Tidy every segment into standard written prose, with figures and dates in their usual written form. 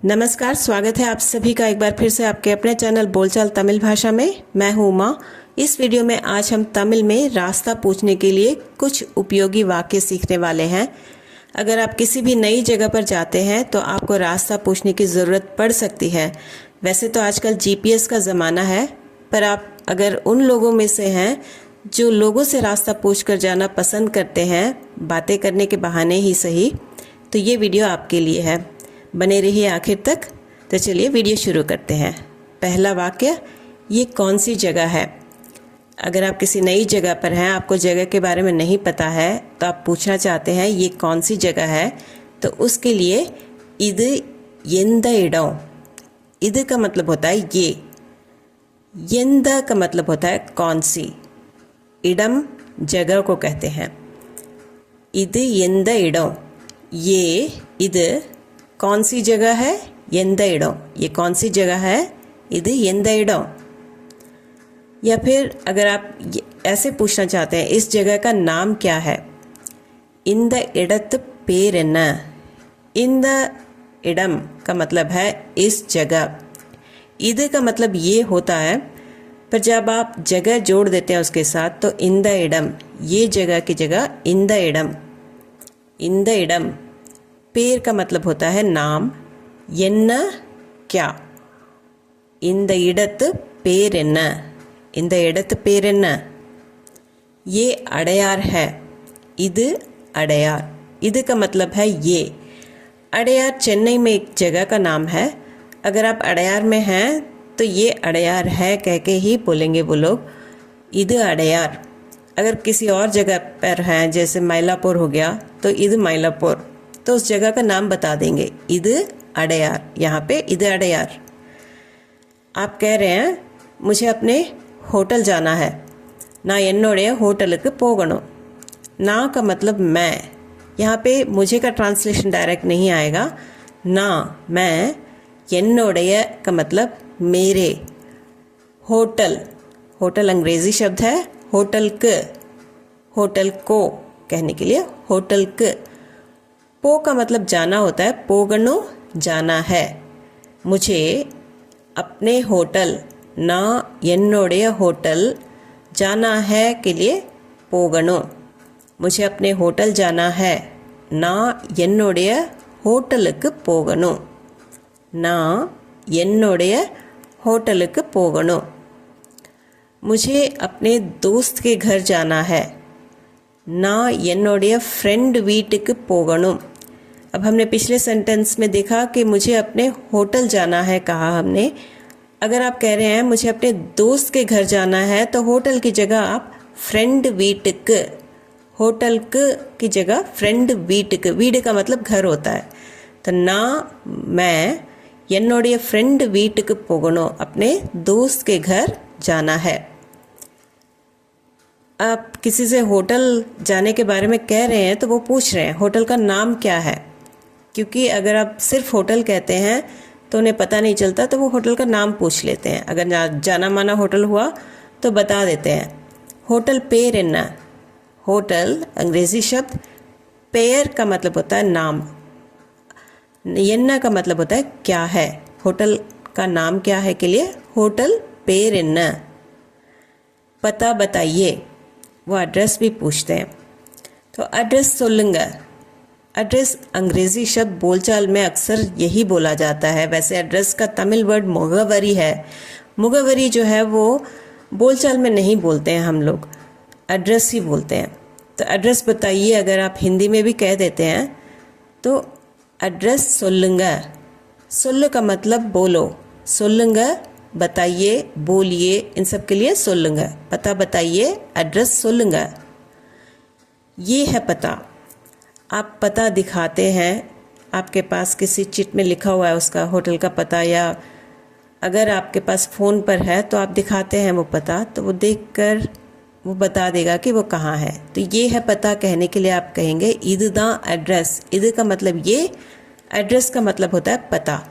नमस्कार, स्वागत है आप सभी का एक बार फिर से आपके अपने चैनल बोलचाल तमिल भाषा में। मैं हूँ उमा। इस वीडियो में आज हम तमिल में रास्ता पूछने के लिए कुछ उपयोगी वाक्य सीखने वाले हैं। अगर आप किसी भी नई जगह पर जाते हैं तो आपको रास्ता पूछने की ज़रूरत पड़ सकती है। वैसे तो आजकल जीपीएस का ज़माना है, पर आप अगर उन लोगों में से हैं जो लोगों से रास्ता पूछ कर जाना पसंद करते हैं, बातें करने के बहाने ही सही, तो ये वीडियो आपके लिए है। बने रहिए आखिर तक। तो चलिए वीडियो शुरू करते हैं। पहला वाक्य, ये कौन सी जगह है। अगर आप किसी नई जगह पर हैं, आपको जगह के बारे में नहीं पता है, तो आप पूछना चाहते हैं ये कौन सी जगह है, तो उसके लिए इद यंद इडम। इद का मतलब होता है ये, यंद का मतलब होता है कौन सी, इडम जगह को कहते हैं। इद यंद इडम, ये इद कौन सी जगह है, यंद इडम, ये कौन सी जगह है, इद यंद इडम। या फिर अगर आप ऐसे पूछना चाहते हैं इस जगह का नाम क्या है, इंद इडत पेर न। इंद इडम का मतलब है इस जगह, इद का मतलब ये होता है, पर जब आप जगह जोड़ देते हैं उसके साथ तो इंद इडम, ये जगह की जगह इंद इडम। इंद इडम पेर का मतलब होता है नाम, यन्न क्या, इंद इडत पेर न, इंद इडत पेर न। ये अड़यार है, इद अड़यार, इद का मतलब है ये। अड़यार चेन्नई में एक जगह का नाम है। अगर आप अड़यार में हैं तो ये अड़यार है कह के ही बोलेंगे वो लोग, इद अड़यार। अगर किसी और जगह पर हैं, जैसे माइलापुर हो गया, तो इद माइलापुर, तो उस जगह का नाम बता देंगे, इद अड़यार। यहाँ पे इद अड़यार। आप कह रहे हैं मुझे अपने होटल जाना है, ना एन्नोड़े होटलुक्कु पोगणुम। ना का मतलब मैं, यहाँ पे मुझे का ट्रांसलेशन डायरेक्ट नहीं आएगा। ना मैं, एन्नोड़े का मतलब मेरे, होटल, होटल अंग्रेजी शब्द है, होटल क, होटल को कहने के लिए होटल क। पो का मतलब जाना होता है, पोगणु जाना है। मुझे अपने होटल, ना एन्नोड़े होटल जाना है के लिए पोगणु, मुझे अपने होटल जाना है, ना एन्नोड़े होटलुक्कु पोगणु, ना एन्नोड़े होटलुक्कु पोगणु। मुझे अपने दोस्त के घर जाना है, ना एन्नोड़े फ्रेंड वीटुक्कु पोगणु। अब हमने पिछले सेंटेंस में देखा कि मुझे अपने होटल जाना है कहा हमने। अगर आप कह रहे हैं मुझे अपने दोस्त के घर जाना है, तो होटल की जगह आप फ्रेंड वीटुक्कु, होटल की जगह फ्रेंड वीटुक्कु, वीड का मतलब घर होता है। तो ना मैं एन्नोड़े फ्रेंड वीटुक्कु पोगणु, अपने दोस्त के घर जाना है। आप किसी से होटल जाने के बारे में कह रहे हैं तो वो पूछ रहे हैं होटल का नाम क्या है, क्योंकि अगर आप सिर्फ होटल कहते हैं तो उन्हें पता नहीं चलता, तो वो होटल का नाम पूछ लेते हैं। अगर जाना माना होटल हुआ तो बता देते हैं। होटल पेर न, होटल अंग्रेजी शब्द, पेयर का मतलब होता है नाम, यन्ना का मतलब होता है क्या है। होटल का नाम क्या है के लिए होटल पेर न। पता बताइए, वो एड्रेस भी पूछते हैं, तो एड्रेस सोलूंगा। एड्रेस अंग्रेजी शब्द बोलचाल में अक्सर यही बोला जाता है। वैसे एड्रेस का तमिल वर्ड मुगवरी है। मुगवरी जो है वो बोलचाल में नहीं बोलते हैं हम लोग, एड्रेस ही बोलते हैं। तो एड्रेस बताइए अगर आप हिंदी में भी कह देते हैं तो एड्रेस सोलूंगा। सोल्लु का मतलब बोलो, सोलूंगा बताइए, बोलिए, इन सब के लिए सोलूंगा। पता बताइए, एड्रेस सोलूंगा। ये है पता। आप पता दिखाते हैं, आपके पास किसी चिट में लिखा हुआ है उसका होटल का पता, या अगर आपके पास फ़ोन पर है तो आप दिखाते हैं वो पता, तो वो देखकर वो बता देगा कि वो कहाँ है। तो ये है पता कहने के लिए आप कहेंगे इद दा एड्रेस। इद का मतलब ये, एड्रेस का मतलब होता है पता,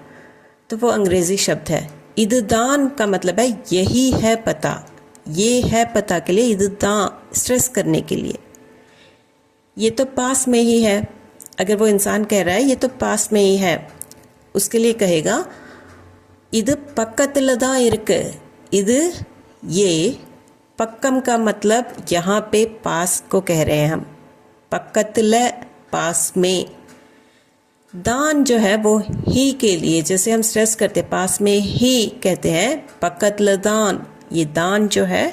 तो वो अंग्रेज़ी शब्द है। इद दान का मतलब है यही है पता, ये है पता के लिए इद दा, स्ट्रेस करने के लिए। ये तो पास में ही है, अगर वो इंसान कह रहा है ये तो पास में ही है, उसके लिए कहेगा इधर पक्कतुल्ला தான் இருக்கு. இது ये पक्कम का मतलब यहाँ पे पास को कह रहे हैं हम. पक्कतुल्ला पास में. दान जो है वो ही के लिए, जैसे हम स्ट्रेस करते पास में ही कहते हैं पक्कतुल्ला दान. ये दान जो है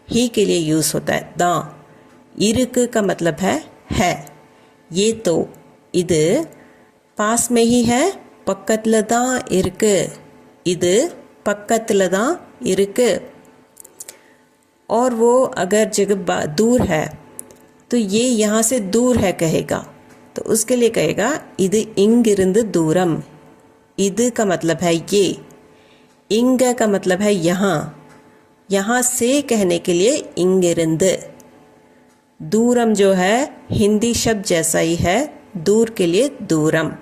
ही के लिए यूज़ होता है. दान. इरुक का मतलब है. ये तो इध पास में ही है. पक्कतुल्ला தான் இருக்கு. இது பக்கத்துல தான் இருக்கு. और वो अगर जगह दूर है तो ये यहाँ से दूर है कहेगा, तो उसके लिए कहेगा इध इंगिरुंद दूरम. इध का मतलब है ये. इंग का मतलब है यहाँ. यहाँ से कहने के लिए इंगिरुंद. दूरम जो है हिंदी शब्द जैसा ही है, दूर के लिए दूरम.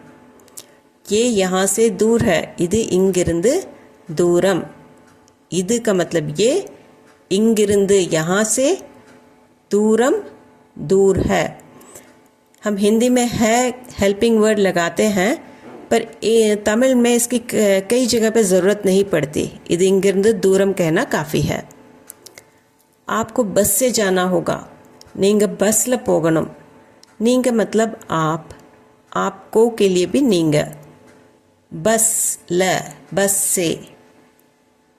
ये यहाँ से दूर है. इध इंगिरुंद दूरम. इध का मतलब ये, इंगिरुंद यहाँ से, दूरम दूर है. हम हिंदी में है हेल्पिंग वर्ड लगाते हैं, पर तमिल में इसकी कई जगह पे ज़रूरत नहीं पड़ती. इध इंगिरुंद दूरम कहना काफ़ी है. आपको बस से जाना होगा. नींग बसला पोगनम. नींग मतलब आप, आपको के लिए भी नींग. बस ल बस से.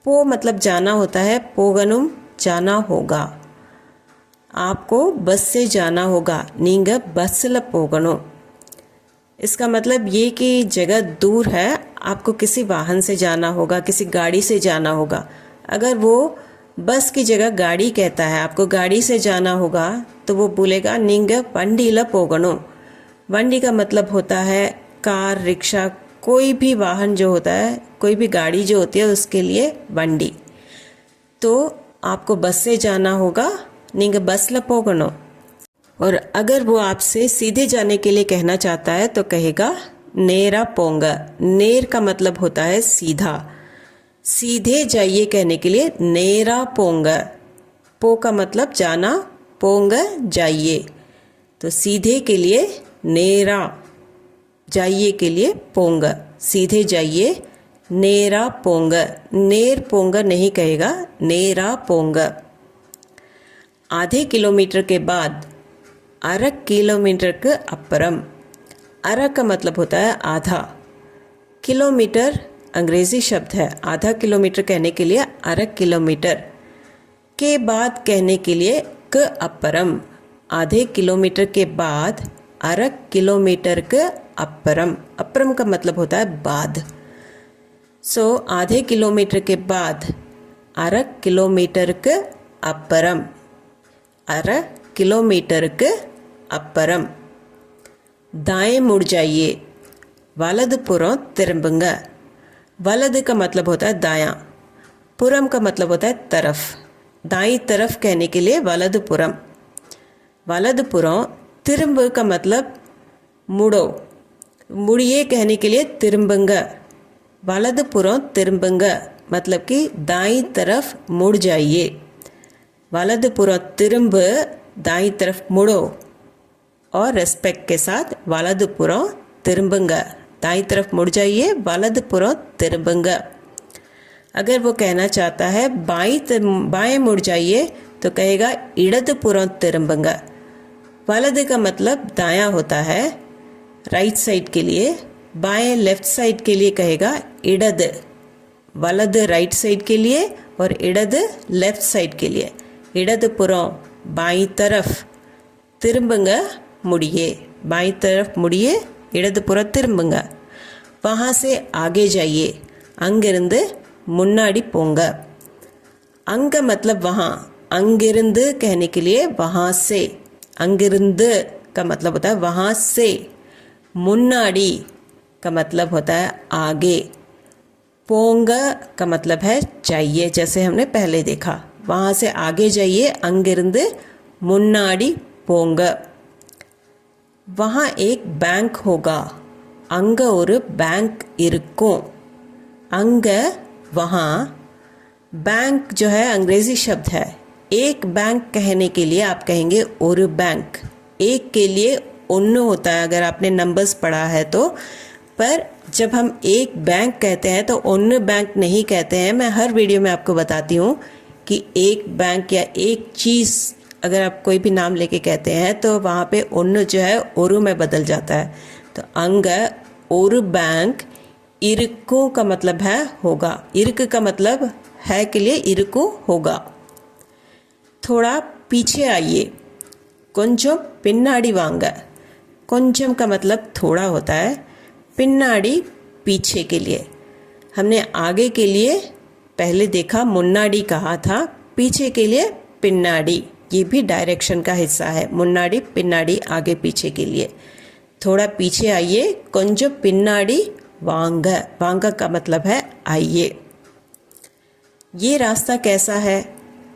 पो मतलब जाना होता है. पोगनुम जाना होगा. आपको बस से जाना होगा. नींग बसला पोगनो. इसका मतलब ये कि जगह दूर है, आपको किसी वाहन से जाना होगा, किसी गाड़ी से जाना होगा. अगर वो बस की जगह गाड़ी कहता है, आपको गाड़ी से जाना होगा, तो वो बोलेगा नींग वंडीला पोगनो. वंडी का मतलब होता है कार, रिक्शा, कोई भी वाहन जो होता है, कोई भी गाड़ी जो होती है उसके लिए वंडी. तो आपको बस से जाना होगा. नींग बसला पोगनो. और अगर वो आपसे सीधे जाने के लिए कहना चाहता है तो कहेगा नेरा पोंगा. नेर का मतलब होता है सीधा. सीधे जाइए कहने के लिए नेरा पोंगा. पो का मतलब जाना, पोंगा जाइए. तो सीधे के लिए नेरा, जाइए के लिए पोंगा. सीधे जाइए नेरा पोंगा. नेर पोंगा नहीं कहेगा, नेरा पोंगा. आधे किलोमीटर के बाद, अरा किलोमीटर के अपरम. अरा का मतलब होता है आधा. किलोमीटर अंग्रेजी शब्द है. आधा किलोमीटर कहने के लिए अरा किलोमीटर. के बाद कहने के लिए क अपरम. आधे किलोमीटर के बाद, अरा किलोमीटर के अपरम. अपरम का मतलब होता है बाद. सो आधे किलोमीटर के बाद, अरा किलोमीटर के अपरम. अरा किलोमीटर के अपरम. दाएं मुड़ जाइए. वलदपुरम तिरुंबुंगा. वलद का मतलब होता है दायां. पुरम का मतलब होता है तरफ. दाई तरफ कहने के लिए वलदपुरम. वलदपुरम. तिरुंब का मतलब मुड़ो. मुड़िए कहने के लिए तिरुंबुंगा. वलदपुरम तिरुंबुंगा मतलब कि दाई तरफ मुड़ जाइए. वलदपुरम तिरुंब, दाई तरफ मुड़ो. और रेस्पेक्ट के साथ वलदपुरम तिरुंबुंगा. दाई तरफ मुड़ जाइए, वलदपुरम तिरुंबुंगा. अगर वो कहना चाहता है बाएं मुड़ जाइए तो कहेगा इडदपुरम तिरुंबुंगा. वलद का मतलब दायां होता है, राइट साइड के लिए. बाएं लेफ्ट साइड के लिए कहेगा इडद. वलद राइट साइड के लिए और इडद लेफ्ट साइड के लिए. इडदपुरम बाईं तरफ, तिरुंबुंगा मुड़िए. बाईं तरफ मुड़िए, इडदपुरम तिरुंबुंगा. वहाँ से आगे जाइए. अंगिरुंद मुन्नाडी पोंगा. अंग मतलब वहाँ. अंगिरुंद कहने के लिए वहाँ से. अंगिरुंद का मतलब होता है वहाँ से. मुन्नाडी का मतलब होता है आगे. पोंगा का मतलब है चाहिए, जैसे हमने पहले देखा. वहाँ से आगे जाइए. अंगिरुंद मुन्नाडी पोंगा. वहाँ एक बैंक होगा. अंग और बैंक इरुक्कुम. अंग वहाँ. बैंक जो है अंग्रेजी शब्द है. एक बैंक कहने के लिए आप कहेंगे और बैंक. एक के लिए उन्न होता है. अगर आपने नंबर्स पढ़ा है तो पर जब हम एक बैंक कहते हैं तो उन बैंक नहीं कहते हैं। मैं हर वीडियो में आपको बताती हूँ कि एक बैंक या एक चीज़ अगर आप कोई भी नाम लेके कहते हैं तो वहाँ पे उन जो है ओरु में बदल जाता है। तो अंग ओरु बैंक इरुक्कू का मतलब है होगा। इरुक का मतलब है के लिए इरुक्कू होगा। थोड़ा पीछे आइए, కొంచెం पिन्नाडी वांग। కొంచెం का मतलब थोड़ा होता है, पिन्नाडी पीछे के लिए। हमने आगे के लिए पहले देखा मुन्नाडी कहा था, पीछे के लिए पिन्नाडी। ये भी डायरेक्शन का हिस्सा है, मुन्नाडी पिन्नाडी आगे पीछे के लिए। थोड़ा पीछे आइए, కొంచెం पिन्नाडी वांग। वांग का मतलब है आइए। ये रास्ता कैसा है?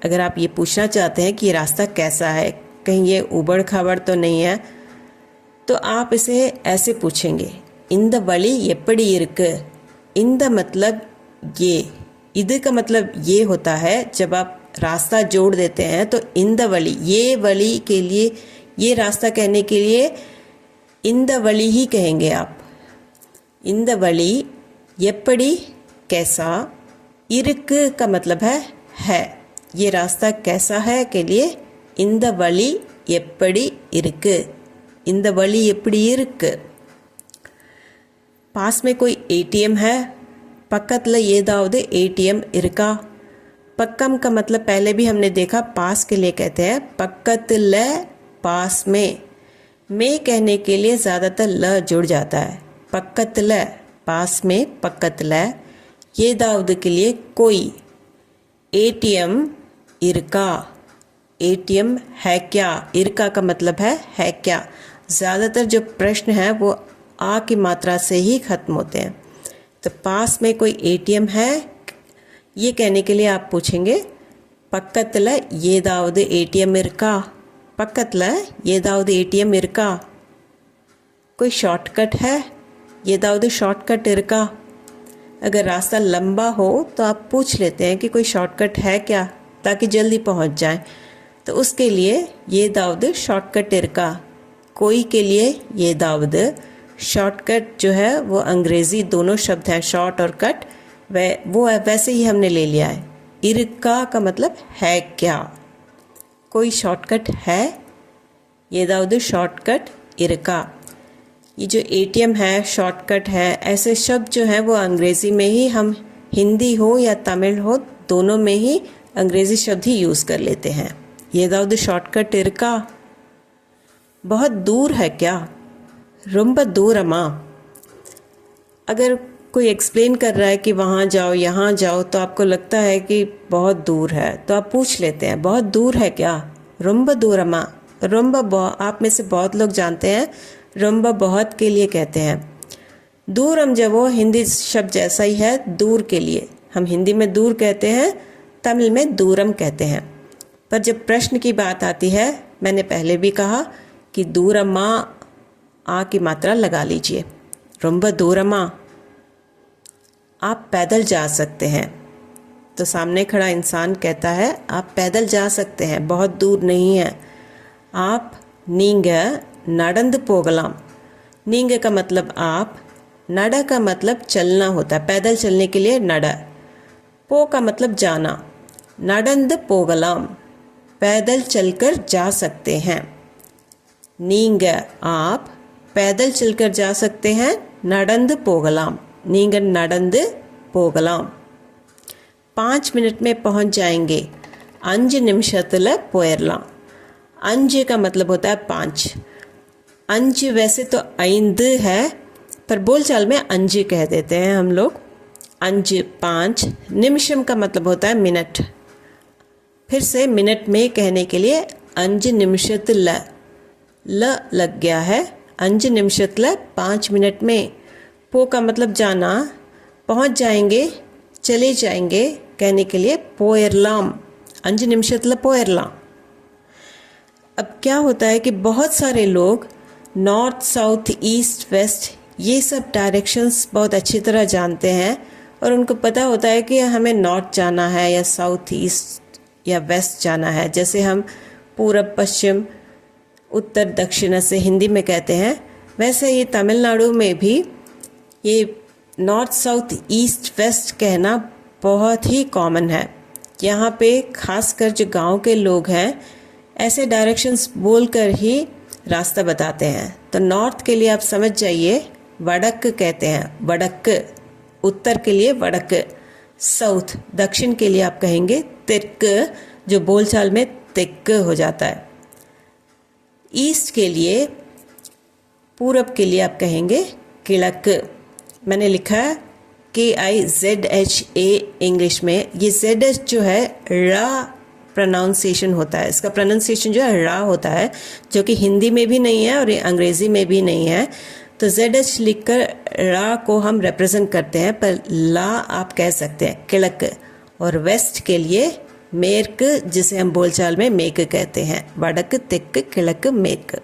अगर आप ये पूछना चाहते हैं कि ये रास्ता कैसा है, कहीं ये उबड़ खाबड़ तो नहीं है, तो आप इसे ऐसे पूछेंगे, இந்த வழி எப்படி இருக்கு। இந்த मतलब ये, इधर का मतलब ये होता है जब आप रास्ता जोड़ देते हैं तो இந்த वழி, ये वழி के लिए, ये रास्ता कहने के लिए இந்த वழி ही कहेंगे आप। இந்த वழி எப்படி कैसा, इरुक्कु का मतलब है। ये रास्ता कैसा है के लिए இந்த வழி எப்படி இருக்கு, இந்த வழி எப்படி இருக்கு। पास में कोई एटीएम है, पक्कतल ஏதாவது एटीएम இருக்கா। पक्कम का मतलब पहले भी हमने देखा पास के लिए कहते हैं, पक्कतल पास में कहने के लिए ज़्यादातर ल जुड़ जाता है। पक्कतल पास में, पक्कतल। ஏதாவது के लिए कोई, एटीएम इरका, एटीएम है क्या। इरका का मतलब है क्या। ज़्यादातर जो प्रश्न हैं वो आ की मात्रा से ही ख़त्म होते हैं। तो पास में कोई एटीएम है ये कहने के लिए आप पूछेंगे पक्कतल ஏதாவது एटीएम इरका। पक्कतल ஏதாவது एटीएम इरका। कोई शॉर्टकट है, ஏதாவது शॉर्टकट इरका। अगर रास्ता लंबा हो तो आप पूछ लेते हैं कि कोई शॉर्टकट है क्या, ताकि जल्दी पहुंच जाएं। तो उसके लिए ஏதாவது शॉर्टकट इरका। कोई के लिए ஏதாவது, शॉर्टकट जो है वो अंग्रेज़ी दोनों शब्द हैं, शॉर्ट और कट, वो वैसे ही हमने ले लिया है। इरका का मतलब है क्या, कोई शॉर्टकट है, ஏதாவது शॉर्टकट इरका। ये जो एटीएम है, शॉर्टकट है, ऐसे शब्द जो हैं वो अंग्रेज़ी में ही हम, हिंदी हो या तमिल हो, दोनों में ही अंग्रेज़ी शब्द ही यूज़ कर लेते हैं। ஏதாவது शॉर्टकट इरका। बहुत दूर है क्या, ரொம்ப दूरमा। अगर कोई एक्सप्लेन कर रहा है कि वहाँ जाओ यहाँ जाओ तो आपको लगता है कि बहुत दूर है, तो आप पूछ लेते हैं बहुत दूर है क्या, ரொம்ப दूरमा। ரொம்ப आप में से बहुत लोग जानते हैं ரொம்ப बहुत के लिए कहते हैं। दूरम जब वो हिंदी शब्द जैसा ही है, दूर के लिए। हम हिंदी में दूर कहते हैं, तमिल में दूरम कहते हैं। पर जब प्रश्न की बात आती है, मैंने पहले भी कहा कि दूरमा आ की मात्रा लगा लीजिए। ரொம்ப दूरमा। आप पैदल जा सकते हैं, तो सामने खड़ा इंसान कहता है आप पैदल जा सकते हैं, बहुत दूर नहीं है। आप நீங்க நடந்து போகலாம்। நீங்க का मतलब आप, नड़ा का मतलब चलना होता है, पैदल चलने के लिए नड़ा। पो का मतलब जाना, நடந்து போகலாம், पैदल चलकर जा सकते हैं। நீங்க आप पैदल चलकर जा सकते हैं, நடந்து போகலாம், நீங்க நடந்து போகலாம்। 5 मिनट में पहुंच जाएंगे, 5 நிமிஷத்துல போயிடலாம்। 5 का मतलब होता है 5। 5 वैसे तो 5 है, पर बोलचाल में 5 कह देते हैं हम लोग। 5 5। निमिषम का मतलब होता है मिनट। फिर से मिनट में कहने के लिए 5 निमिषத்துல ल लग गया है। 5 निमिषத்துல 5 मिनट में। पो का मतलब जाना, पहुंच जाएंगे, चले जाएंगे कहने के लिए போயிடலாம், 5 நிமிஷத்துல போயிடலாம்। अब क्या होता है कि बहुत सारे लोग नॉर्थ साउथ ईस्ट वेस्ट ये सब डायरेक्शंस बहुत अच्छी तरह जानते हैं, और उनको पता होता है कि हमें नॉर्थ जाना है या साउथ ईस्ट या वेस्ट जाना है। जैसे हम पूरब पश्चिम उत्तर दक्षिण से हिंदी में कहते हैं, वैसे ही तमिलनाडु में भी ये नॉर्थ साउथ ईस्ट वेस्ट कहना बहुत ही कॉमन है। यहाँ पे खासकर जो गांव के लोग हैं ऐसे डायरेक्शंस बोलकर ही रास्ता बताते हैं। तो नॉर्थ के लिए आप समझ जाइए वड़क कहते हैं, वड़क। उत्तर के लिए वड़क। साउथ दक्षिण के लिए आप कहेंगे तिर्क, जो बोलचाल में तिक हो जाता है। ईस्ट के लिए, पूरब के लिए आप कहेंगे किड़क। मैंने लिखा है KIZHA इंग्लिश में। ये ZH जो है रा प्रोनाउंसिएशन होता है, इसका प्रोनाउंसिएशन जो है रा होता है, जो कि हिंदी में भी नहीं है और अंग्रेज़ी में भी नहीं है। तो ZH लिखकर रा को हम रिप्रेजेंट करते हैं, पर ला आप कह सकते हैं किड़क। और वेस्ट के लिए मेर्क, जिसे हम बोलचाल में मेक कहते हैं, वड़क तिक किड़क मेक।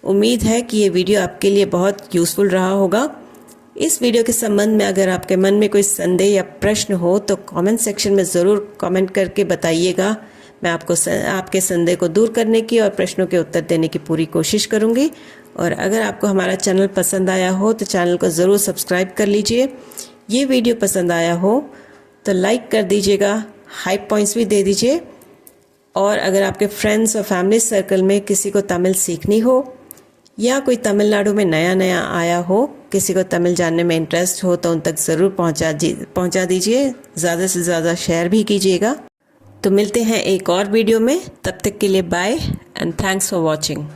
उम्मीद है कि ये वीडियो आपके लिए बहुत यूज़फुल रहा होगा। इस वीडियो के संबंध में अगर आपके मन में कोई संदेह या प्रश्न हो तो कमेंट सेक्शन में ज़रूर कमेंट करके बताइएगा। मैं आपके संदेह को दूर करने की और प्रश्नों के उत्तर देने की पूरी कोशिश करूंगी। और अगर आपको हमारा चैनल पसंद आया हो तो चैनल को ज़रूर सब्सक्राइब कर लीजिए। ये वीडियो पसंद आया हो तो लाइक कर दीजिएगा, हाइप पॉइंट्स भी दे दीजिए। और अगर आपके फ्रेंड्स और फैमिली सर्कल में किसी को तमिल सीखनी हो या कोई तमिलनाडु में नया आया हो, किसी को तमिल जानने में इंटरेस्ट हो, तो उन तक ज़रूर पहुंचा दीजिए। ज़्यादा से ज़्यादा शेयर भी कीजिएगा। तो मिलते हैं एक और वीडियो में, तब तक के लिए bye and thanks for watching.